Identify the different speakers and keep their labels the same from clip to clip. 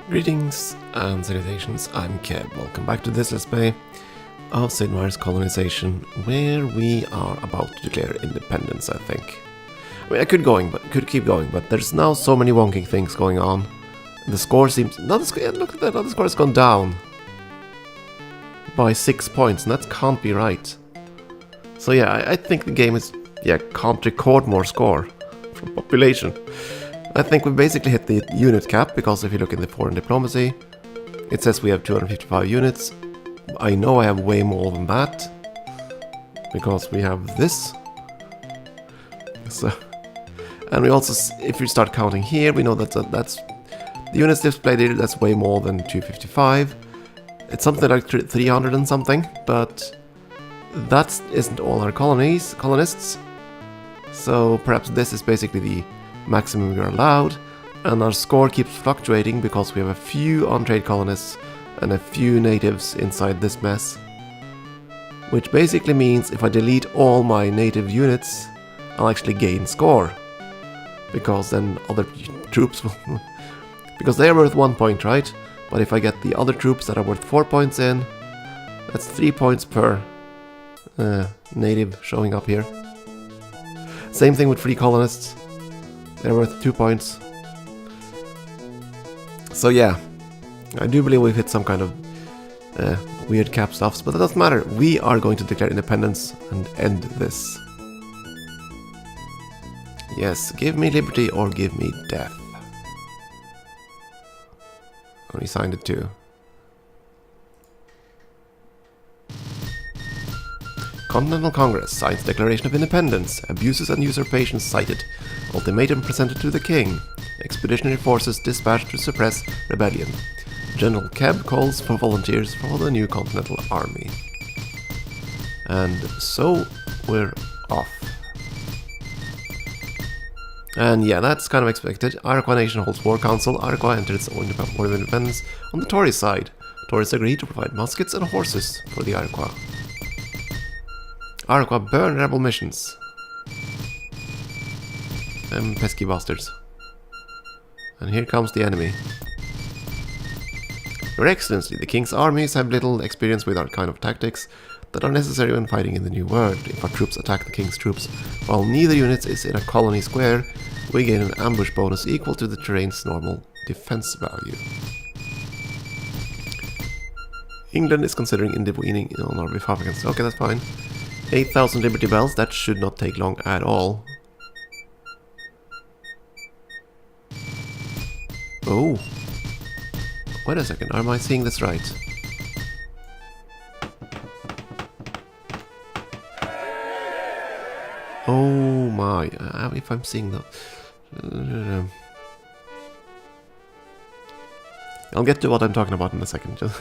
Speaker 1: Greetings and salutations, I'm Keb. Welcome back to this Let's Play of Sid Meier's Colonization, where we are about to declare independence, I think. I mean, I could keep going, but there's now so many wonky things going on. The score seems... look at that, the score has gone down by 6 points, and that can't be right. So yeah, I think the game is... can't record more score from population. I think we basically hit the unit cap, because if you look in the foreign diplomacy, it says we have 255 units. I know I have way more than that, because we have this. So, and we also, if you start counting here, we know that's the units displayed here, that's way more than 255. It's something like 300 and something, but that isn't all our colonists. So perhaps this is basically the maximum we are allowed, and our score keeps fluctuating because we have a few on-trade colonists and a few natives inside this mess. Which basically means if I delete all my native units, I'll actually gain score. Because then other troops will... because they are worth 1 point, right? But if I get the other troops that are worth 4 points in, that's 3 points per native showing up here. Same thing with free colonists. They're worth 2 points. So yeah, I do believe we've hit some kind of weird cap stuffs, but that doesn't matter. We are going to declare independence and end this. Yes, give me liberty or give me death. Oh, he signed it too. Continental Congress signs Declaration of Independence. Abuses and usurpations cited. Ultimatum presented to the king. Expeditionary forces dispatched to suppress rebellion. General Keb calls for volunteers for the new Continental Army. And so we're off. And yeah, that's kind of expected. Iroquois nation holds war council. Iroquois entered its own war of independence on the Tory side. Tories agreed to provide muskets and horses for the Iroquois. Iroquois burn rebel missions. Them pesky bastards. And here comes the enemy. Your Excellency, the King's armies have little experience with our kind of tactics that are necessary when fighting in the New World. If our troops attack the King's troops while neither unit is in a colony square, we gain an ambush bonus equal to the terrain's normal defense value. England is considering intervening on our behalf against... okay, that's fine. 8,000 Liberty Bells, that should not take long at all. Oh. Wait a second, am I seeing this right? Oh my, if I'm seeing the... I'll get to what I'm talking about in a second. Just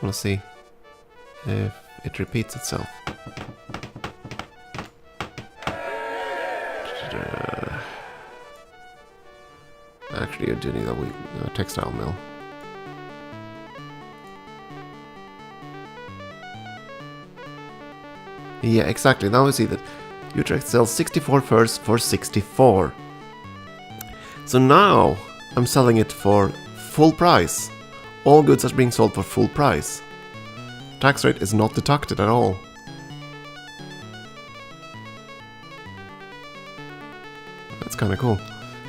Speaker 1: want to see if it repeats itself. Actually, I do need a textile mill. Yeah, exactly. Now we see that Utrecht sells 64 furs for 64. So now I'm selling it for full price. All goods are being sold for full price. Tax rate is not deducted at all. That's kind of cool.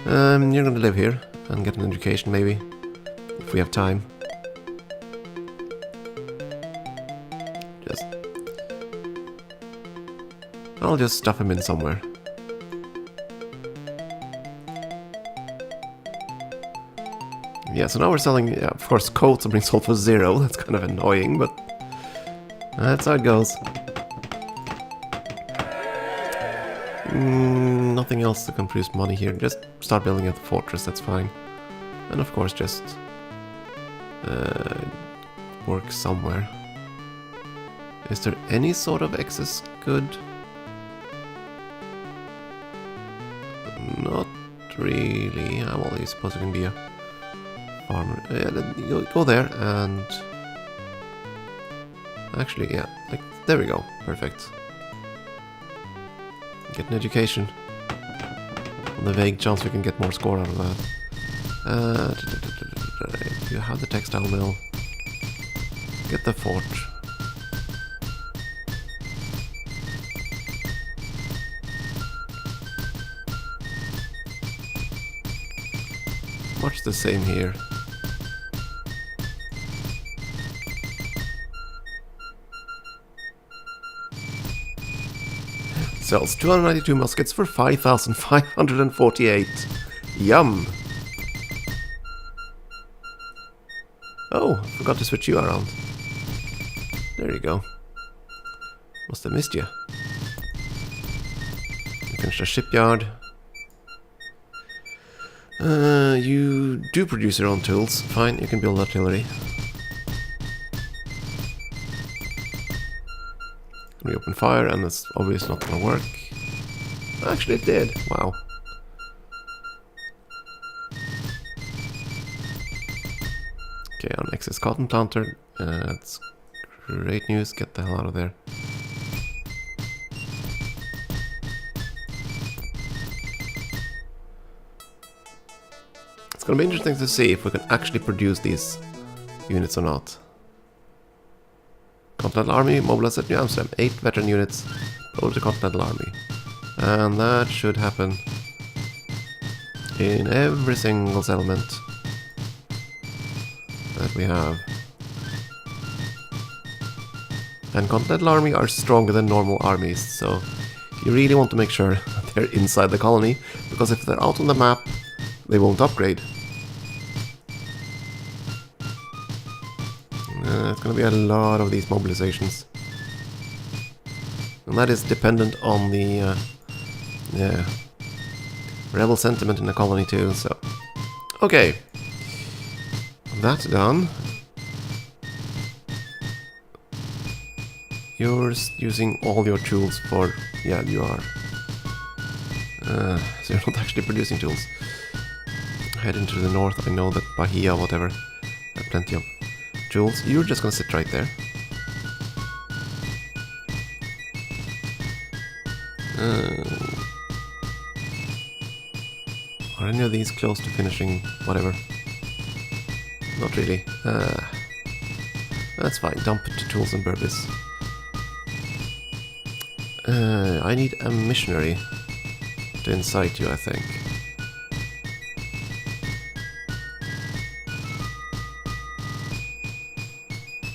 Speaker 1: You're gonna live here and get an education, maybe, if we have time. I'll just stuff him in somewhere. Yeah, so now we're selling, of course, coats are being sold for 0. That's kind of annoying, but that's how it goes. Nothing else that can produce money here. Just start building a fortress, that's fine. And of course just work somewhere. Is there any sort of excess good? Not really. Well, I suppose you can be a farmer. Yeah, go there and... actually, yeah, like, there we go. Perfect. Get an education. On the vague chance we can get more score out of that. You have the textile mill. Get the fort. Much the same here. Sells 292 muskets for 5,548. Yum! Oh, forgot to switch you around. There you go. Must have missed you. Finish the shipyard. You do produce your own tools. Fine, you can build artillery. We open fire and it's obviously not gonna work. Actually it did. Wow. Okay, our next is cotton planter. That's great news. Get the hell out of there. It's gonna be interesting to see if we can actually produce these units or not. Continental Army mobilized at New Amsterdam. 8 veteran units over the Continental Army. And that should happen in every single settlement that we have. And Continental Army are stronger than normal armies, so you really want to make sure that they're inside the colony, because if they're out on the map, they won't upgrade. It's going to be a lot of these mobilizations. And that is dependent on the rebel sentiment in the colony too, so... Okay. That's done. You're using all your tools for... Yeah, you are. So you're not actually producing tools. Head into the north. I know that Bahia, whatever, have plenty of tools. You're just gonna sit right there. Are any of these close to finishing whatever? Not really. That's fine. Dump it to tools and Burbis. I need a missionary to incite you, I think.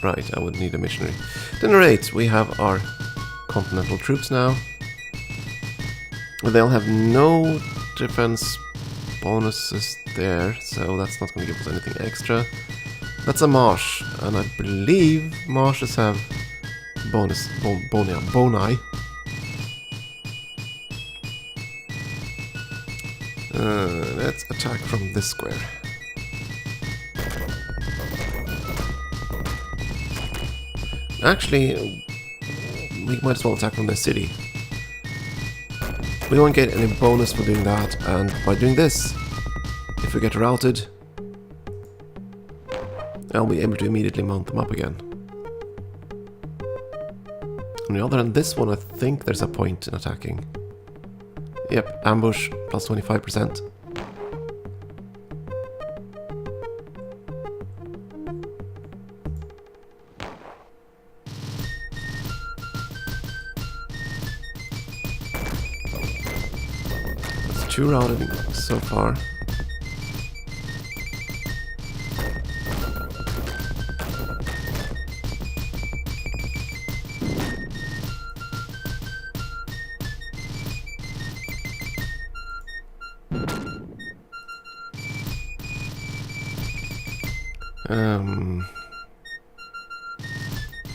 Speaker 1: Right, I would need a missionary. Dinner 8, we have our continental troops now. They'll have no defense bonuses there, so that's not going to give us anything extra. That's a marsh, and I believe marshes have bonus, boni. Let's attack from this square. Actually, we might as well attack from the city. We won't get any bonus for doing that, and by doing this, if we get routed, I'll be able to immediately mount them up again. On the other hand, this one, I think there's a point in attacking. Yep, ambush, plus 25%. That's 2 routed so far.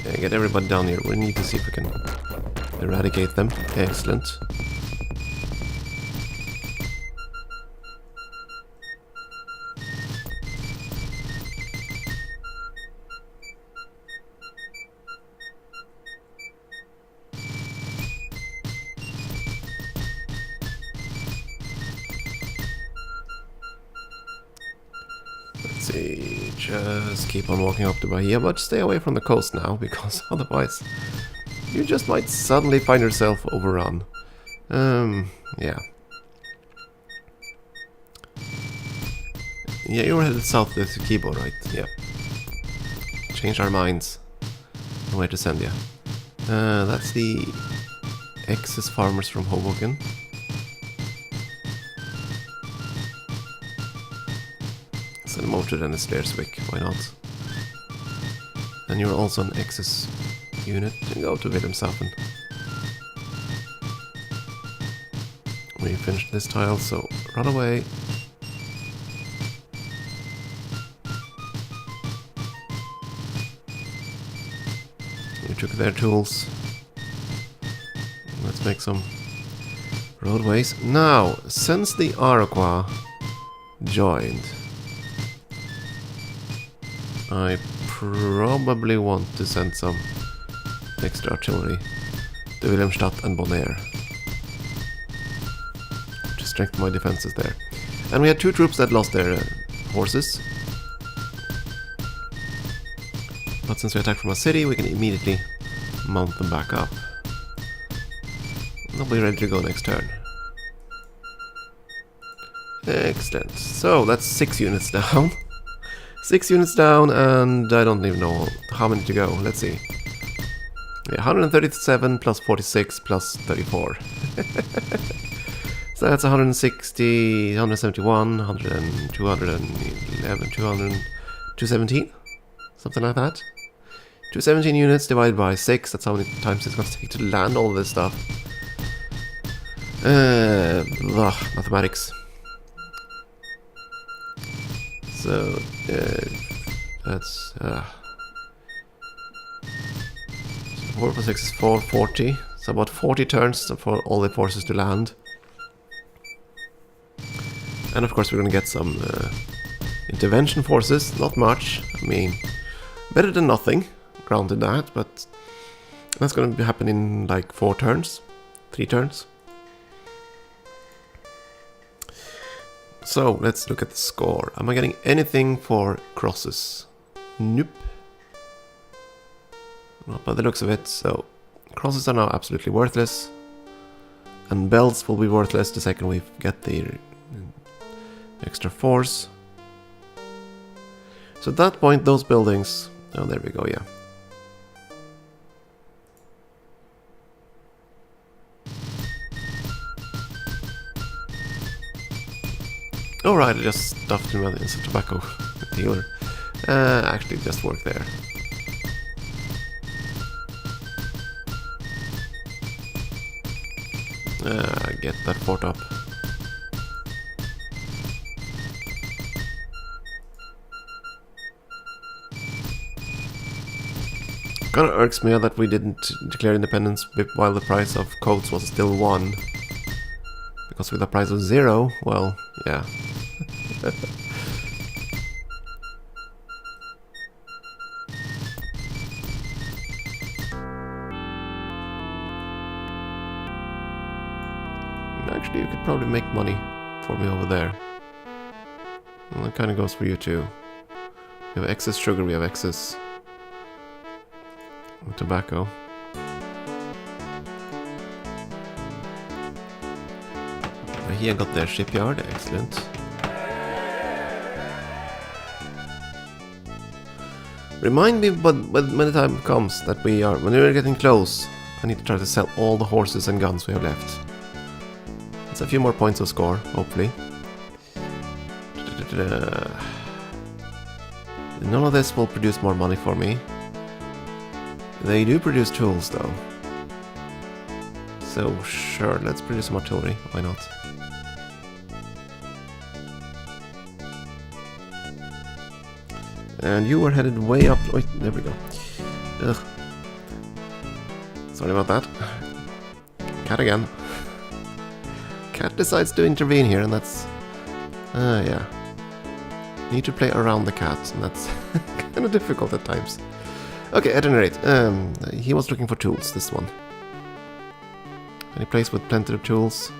Speaker 1: Yeah, get everybody down here. We need to see if we can eradicate them. Excellent. Just keep on walking up to Bahia, but stay away from the coast now, because otherwise you just might suddenly find yourself overrun. Yeah. Yeah, you were headed south with the keyboard, right? Yeah. Change our minds. Where to send you. That's the excess farmers from Hoboken. Send them over to Dennis Learswick, why not? And you're also an excess unit. Go to Wilhelmshaven. We finished this tile, so run away. We took their tools. Let's make some roadways. Now, since the Iroquois joined, I probably want to send some extra artillery to Wilhelmstadt and Bonaire to strengthen my defenses there. And we had 2 troops that lost their horses. But since we attacked from a city, we can immediately mount them back up. They'll be ready to go next turn. Excellent. So that's 6 units down. 6 units down, and I don't even know how many to go. Let's see. Yeah, 137 plus 46 plus 34. So that's 160, 171, 100, 211, 200, 217? Something like that. 217 units divided by 6. That's how many times it's going to take to land all this stuff. Mathematics. So, that's 4 plus 6 is 440. So about 40 turns for all the forces to land. And of course we're going to get some intervention forces. Not much. I mean, better than nothing. Granted that, but that's going to be happening in like 4 turns. 3 turns. So, let's look at the score. Am I getting anything for crosses? Nope. Not by the looks of it, so crosses are now absolutely worthless. And belts will be worthless the second we get the extra force. So at that point, those buildings... Oh, there we go, yeah. Alright, I just stuffed him in some tobacco dealer. Actually, it just worked there. Get that fort up. Kinda irks me that we didn't declare independence while the price of coats was still 1. Because with a price of 0, well, yeah. Actually, you could probably make money for me over there. And that kind of goes for you too. We have excess sugar, we have excess tobacco. Here got their shipyard, excellent. Remind me, but when the time comes that when we're getting close, I need to try to sell all the horses and guns we have left. It's a few more points of score, hopefully. None of this will produce more money for me. They do produce tools, though. So, sure, let's produce some artillery, why not? And you were headed way up... Wait, there we go. Ugh. Sorry about that. Cat again. Cat decides to intervene here, and that's... yeah. Need to play around the cat, and that's kind of difficult at times. Okay, at any rate, he was looking for tools, this one. Any place with plenty of tools?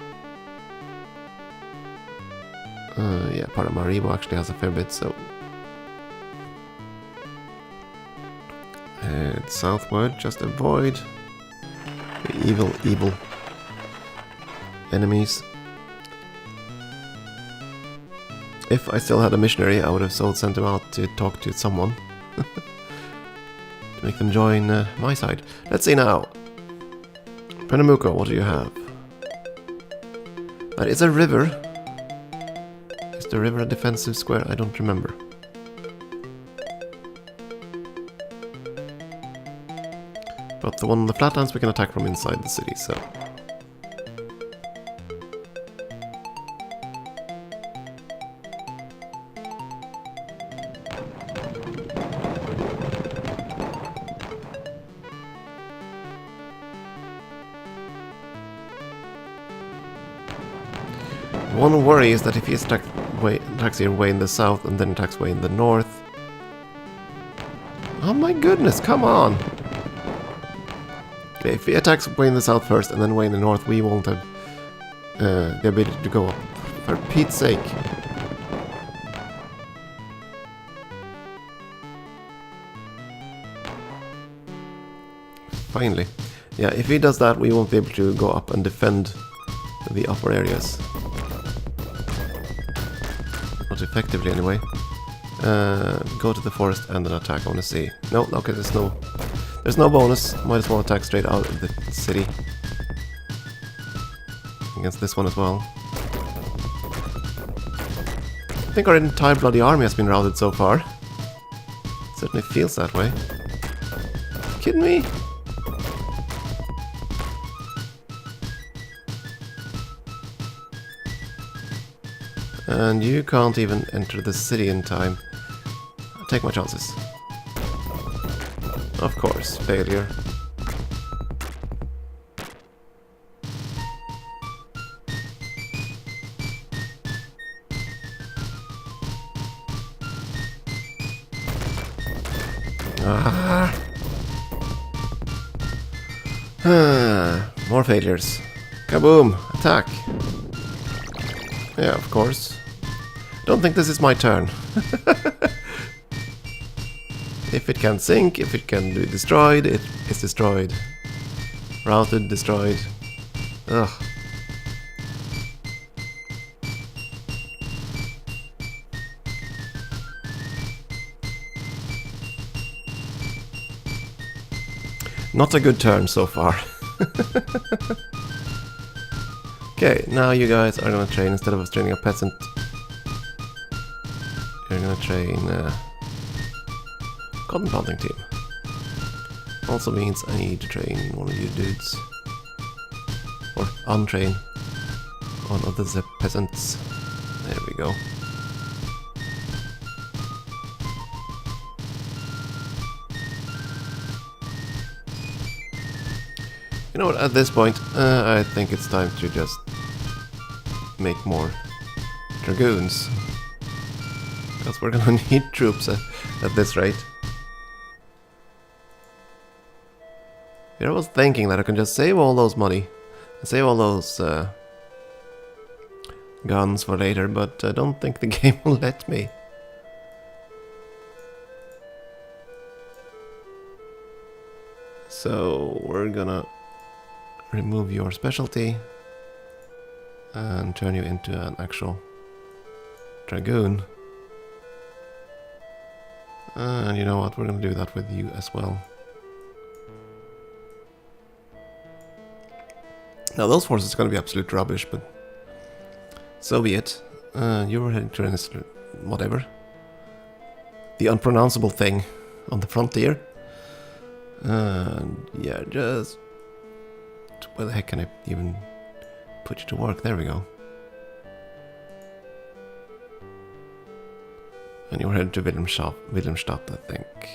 Speaker 1: Yeah, Paramaribo actually has a fair bit, so... Head southward, just avoid the evil enemies. If I still had a missionary, I would have sent him out to talk to someone. To make them join my side. Let's see now. Pernambuco, what do you have? That is a river. Is the river a defensive square? I don't remember. But the one on the flatlands we can attack from inside the city, so... One worry is that if he attacks here way in the south and then attacks way in the north... Oh my goodness, come on! Okay, if he attacks way in the south first and then way in the north, we won't have the ability to go up. For Pete's sake. Finally. Yeah, if he does that, we won't be able to go up and defend the upper areas. Not effectively, anyway. Go to the forest and then attack. I want to see. No, okay, there's no bonus. Might as well attack straight out of the city. Against this one as well. I think our entire bloody army has been routed so far. It certainly feels that way. Kidding me? And you can't even enter the city in time. I'll take my chances. Of course, failure. More failures. Kaboom! Attack! Yeah, of course. Don't think this is my turn. If it can sink, if it can be destroyed, it is destroyed. Routed, destroyed. Ugh. Not a good turn so far. Okay, now you guys are gonna train instead of training a peasant. You're gonna train cotton planting team. Also means I need to train one of you dudes. Or untrain one of the peasants. There we go. You know what, at this point, I think it's time to just make more dragoons. Because we're gonna need troops at this rate. Here I was thinking that I can just save all those money. And save all those guns for later, but I don't think the game will let me. So we're gonna remove your specialty and turn you into an actual dragoon. And you know what, we're gonna do that with you as well. Now those forces are gonna be absolute rubbish, but so be it. You were heading to whatever. The unpronounceable thing on the frontier. And yeah, just... where the heck can I even put you to work? There we go. And you're headed to Wilhelmstadt, I think.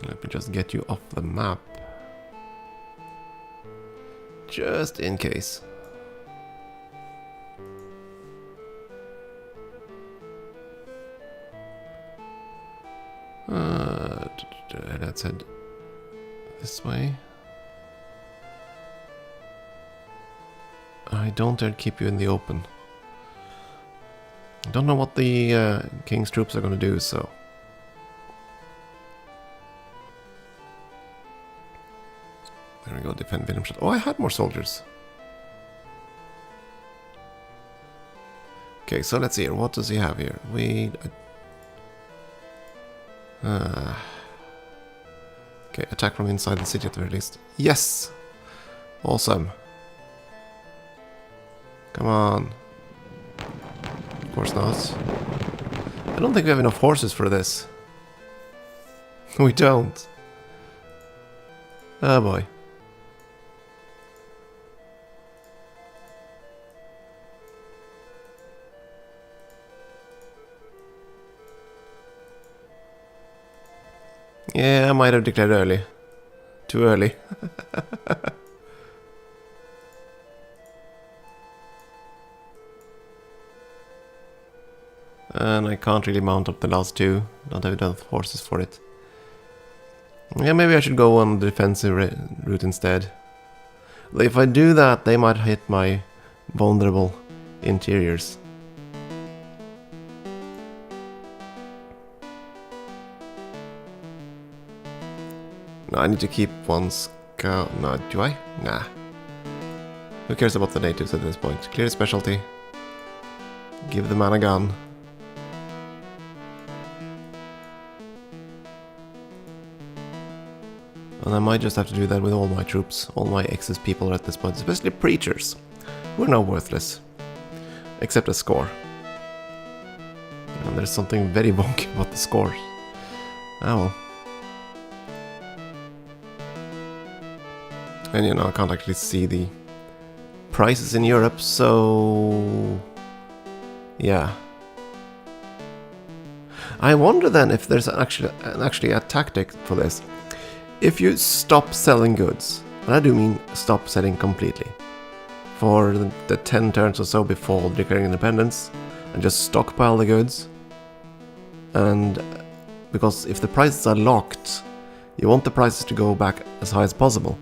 Speaker 1: Let me just get you off the map. Just in case. Let's head this way. I don't dare keep you in the open. I don't know what the king's troops are going to do, so... There we go, defend Wilhelmstadt. Oh, I had more soldiers. Okay, so let's see here. What does he have here? Okay, attack from inside the city at the very least. Yes! Awesome. Come on. Of course not. I don't think we have enough horses for this. We don't. Oh boy. Yeah, I might have declared early. Too early. And I can't really mount up the last two. Don't have enough horses for it. Yeah, maybe I should go on the defensive route instead. If I do that, they might hit my vulnerable interiors. No, I need to keep one scout. No, do I? Nah. Who cares about the natives at this point? Clear specialty. Give the man a gun. And I might just have to do that with all my troops. All my excess people at this point. Especially preachers. Who are now worthless. Except a score. And there's something very wonky about the scores. Oh well. And you know, I can't actually see the prices in Europe, so yeah. I wonder then if there's actually a tactic for this. If you stop selling goods, and I do mean stop selling completely, for the 10 turns or so before declaring independence, and just stockpile the goods, and because if the prices are locked, you want the prices to go back as high as possible.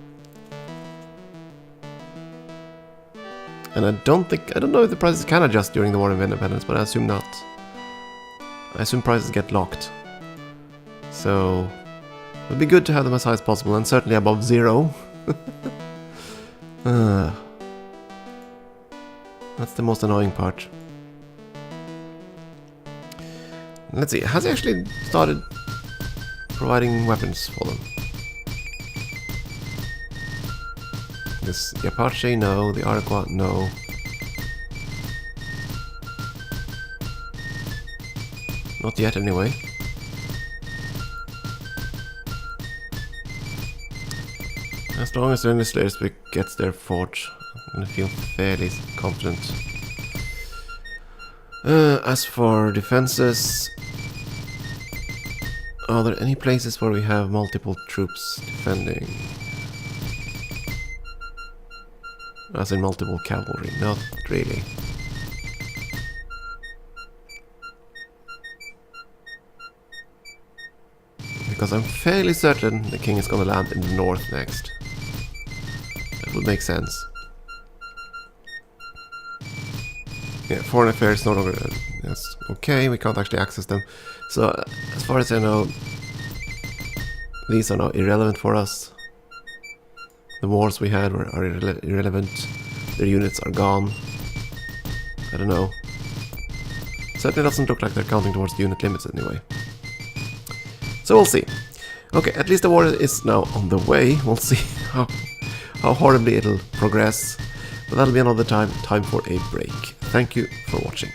Speaker 1: And I don't know if the prices can adjust during the War of Independence, but I assume not. I assume prices get locked. So it would be good to have them as high as possible, and certainly above 0. That's the most annoying part. Let's see, has he actually started providing weapons for them? The Apache, no. The Iroquois, no. Not yet, anyway. As long as the Slayers gets their forge, I'm gonna feel fairly confident. As for defenses, are there any places where we have multiple troops defending? As in multiple cavalry, not really. Because I'm fairly certain the king is gonna land in the north next. That would make sense. Yeah, foreign affairs no longer... That's okay, we can't actually access them. So, as far as I know, these are now irrelevant for us. The wars we had are irrelevant. Their units are gone. I don't know. Certainly doesn't look like they're counting towards the unit limits anyway. So we'll see. Okay, at least the war is now on the way. We'll see how horribly it'll progress. But that'll be another time for a break. Thank you for watching.